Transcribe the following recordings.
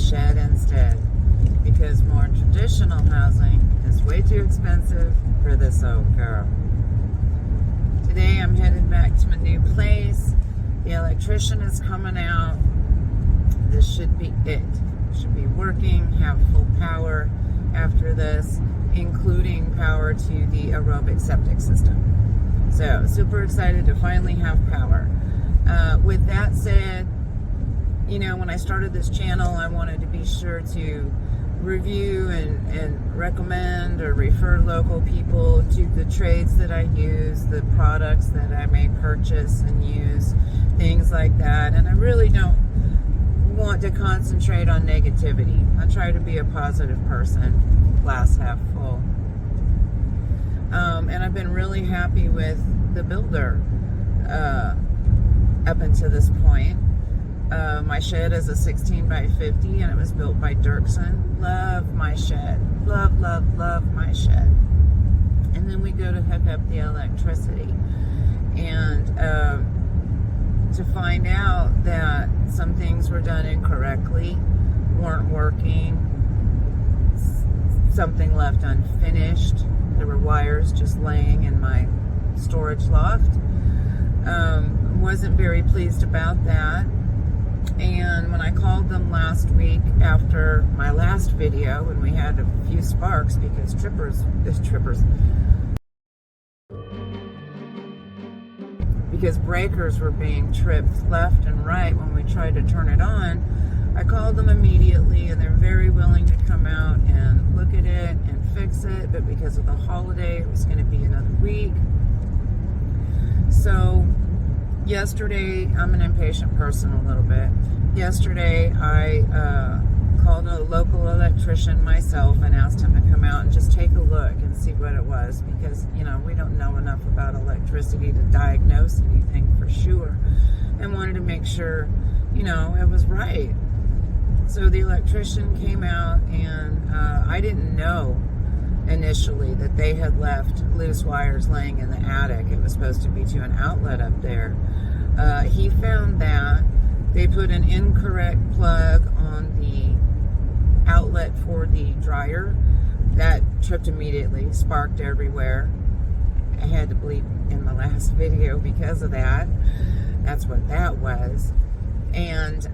shed instead, because more traditional housing is way too expensive for this old girl. Today I'm headed back to my new place. The electrician is coming out. This should be it. Should be working, have full power after this, including power to the aerobic septic system. So super excited to finally have power. With that said, you know, when I started this channel, I wanted to be sure to review and recommend or refer local people to the trades that I use, the products that I may purchase and use, things like that. And I really don't want to concentrate on negativity. I try to be a positive person, glass half full. And I've been really happy with the builder up until this point. My shed is a 16 by 50 and it was built by Dirksen. Love my shed. Love, love, love my shed. And then we go to hook up the electricity. And to find out that some things were done incorrectly, weren't working, something left unfinished. There were wires just laying in my storage loft. Wasn't very pleased about that. And when I called them last week after my last video, when we had a few sparks because because breakers were being tripped left and right when we tried to turn it on, I called them immediately and they're very willing to come out and look at it and fix it. But because of the holiday, it was going to be another week. So yesterday, I'm an impatient person a little bit. Yesterday, I called a local electrician myself and asked him to come out and just take a look and see what it was, because, you know, we don't know enough about electricity to diagnose anything for sure, and wanted to make sure, you know, it was right. So the electrician came out, and I didn't know initially that they had left loose wires laying in the attic. It was supposed to be to an outlet up there. He found that they put an incorrect plug on the outlet for the dryer. That tripped immediately, sparked everywhere. I had to bleep in my last video because of that. That's what that was. And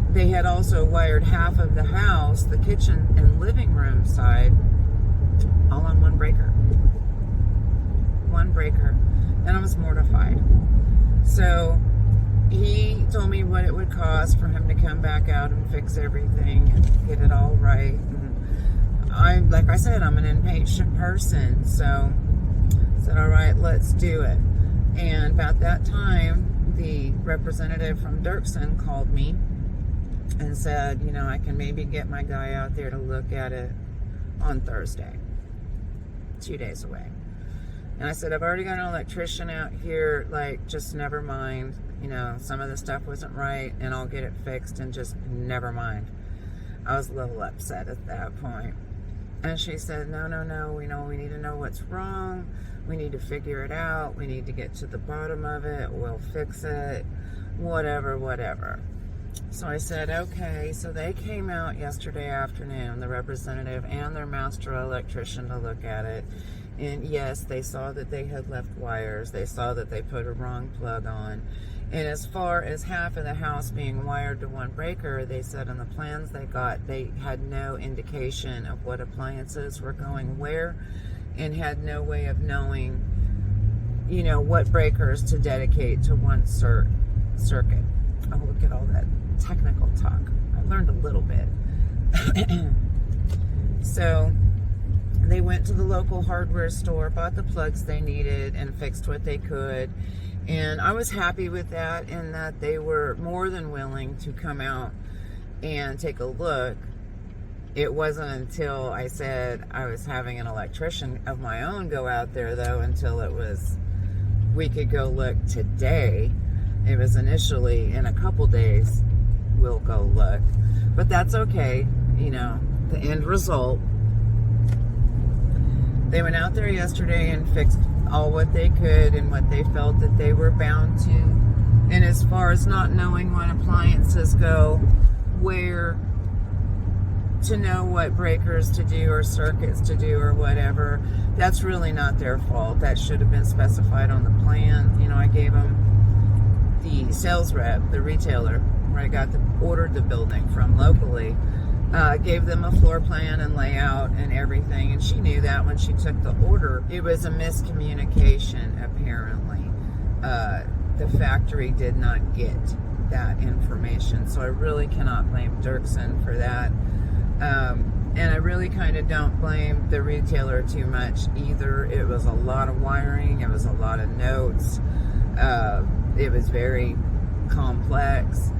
they had also wired half of the house, the kitchen and living room side, all on one breaker. One breaker. And I was mortified. So he told me what it would cost for him to come back out and fix everything and get it all right. And like I said, I'm an impatient person. So I said, all right, let's do it. And about that time, the representative from Dirksen called me and said, you know, I can maybe get my guy out there to look at it on Thursday, 2 days away. And I said, I've already got an electrician out here, like, just never mind. You know, some of the stuff wasn't right, and I'll get it fixed, and just never mind. I was a little upset at that point. And she said, no, we need to know what's wrong. We need to figure it out. We need to get to the bottom of it. We'll fix it. Whatever. So I said, okay. So they came out yesterday afternoon, the representative and their master electrician, to look at it. And yes, they saw that they had left wires. They saw that they put a wrong plug on. And as far as half of the house being wired to one breaker, they said on the plans they got, they had no indication of what appliances were going where, and had no way of knowing, you know, what breakers to dedicate to one circuit. Oh, look at all that technical talk. I learned a little bit. So they went to the local hardware store, bought the plugs they needed, and fixed what they could. And I was happy with that, in that they were more than willing to come out and take a look. It wasn't until I said I was having an electrician of my own go out there, though, until it was, we could go look today. It was initially, in a couple days, we'll go look. But that's okay, you know, the end result. They went out there yesterday and fixed all what they could and what they felt that they were bound to. And as far as not knowing what appliances go where, to know what breakers to do or circuits to do or whatever. That's really not their fault. That should have been specified on the plan. You know, I gave them the sales rep, the retailer, where I ordered the building from locally. Gave them a floor plan and layout and everything, and she knew that when she took the order. It was a miscommunication, apparently. The factory did not get that information, so I really cannot blame Dirksen for that. And I really kind of don't blame the retailer too much either. It was a lot of wiring, it was a lot of notes, it was very complex.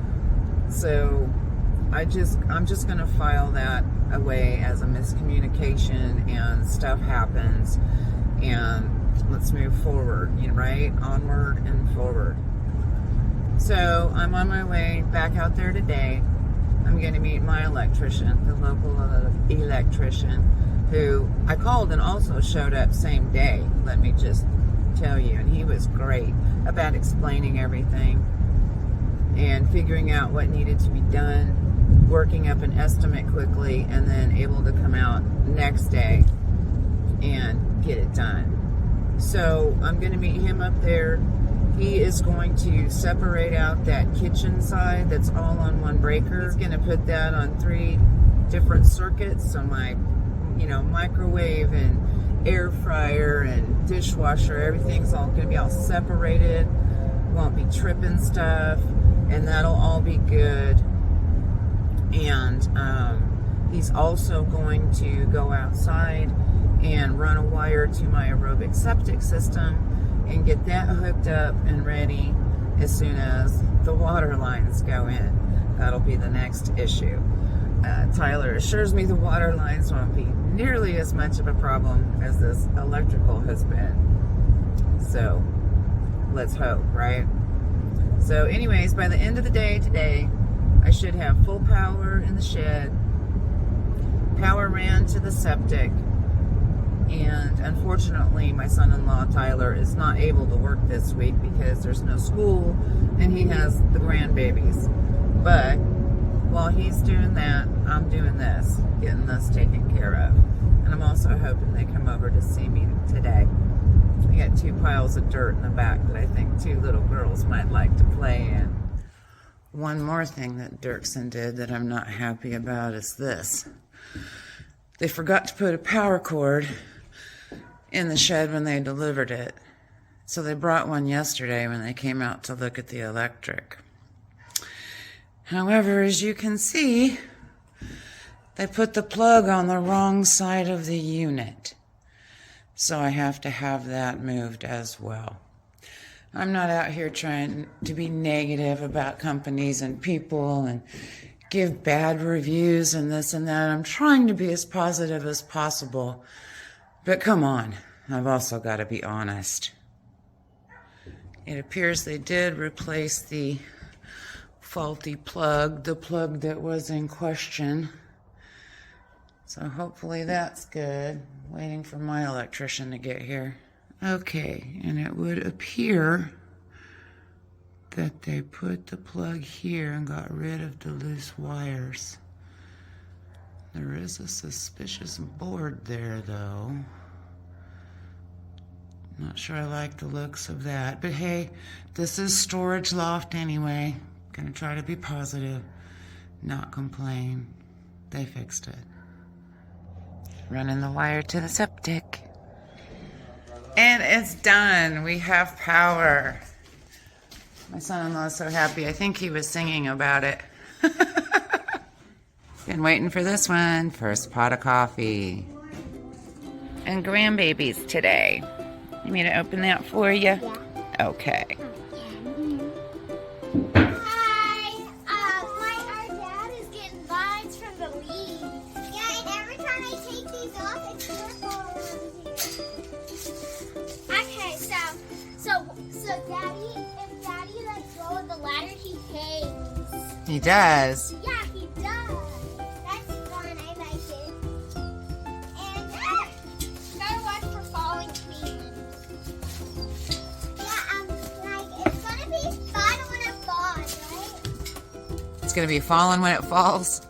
So I'm just going to file that away as a miscommunication, and stuff happens, and let's move forward, right? Onward and forward. So I'm on my way back out there today. I'm going to meet my electrician, the local electrician, who I called and also showed up same day, let me just tell you, and he was great about explaining everything and figuring out what needed to be done, working up an estimate quickly, and then able to come out next day and get it done. So I'm going to meet him up there. He is going to separate out that kitchen side that's all on one breaker. He's going to put that on 3 different circuits. So my, microwave and air fryer and dishwasher, everything's all going to be all separated. Won't be tripping stuff, and that'll all be good. And he's also going to go outside and run a wire to my aerobic septic system and get that hooked up and ready as soon as the water lines go in. That'll be the next issue. Tyler assures me the water lines won't be nearly as much of a problem as this electrical has been. So let's hope, right? So anyways, by the end of the day today, I should have full power in the shed. Power ran to the septic. And unfortunately, my son-in-law, Tyler, is not able to work this week because there's no school and he has the grandbabies. But while he's doing that, I'm doing this, getting this taken care of. And I'm also hoping they come over to see me today. I got 2 piles of dirt in the back that I think 2 little girls might like to play in. One more thing that Dirksen did that I'm not happy about is this. They forgot to put a power cord in the shed when they delivered it. So they brought one yesterday when they came out to look at the electric. However, as you can see, they put the plug on the wrong side of the unit. So I have to have that moved as well. I'm not out here trying to be negative about companies and people and give bad reviews and this and that. I'm trying to be as positive as possible. But come on, I've also got to be honest. It appears they did replace the faulty plug, the plug that was in question. So hopefully that's good. Waiting for my electrician to get here. Okay, and it would appear that they put the plug here and got rid of the loose wires. There is a suspicious board there, though. Not sure I like the looks of that, but hey, this is storage loft anyway. Gonna try to be positive, not complain. They fixed it. Running the wire to the septic. And it's done. We have power. My son-in-law is so happy. I think he was singing about it. Been waiting for this one. First pot of coffee. And grandbabies today. You want me to open that for you? Yeah. Okay. Hi. Our dad is getting vines from the leaves. Yeah, and every time I take these off, it's purple around here. Okay, so Daddy lets go of the ladder, he hangs. He does. Yeah, he does. That's fun. I like it. And gotta watch for falling trees. Yeah, it's gonna be fun when it falls, right? It's gonna be falling when it falls.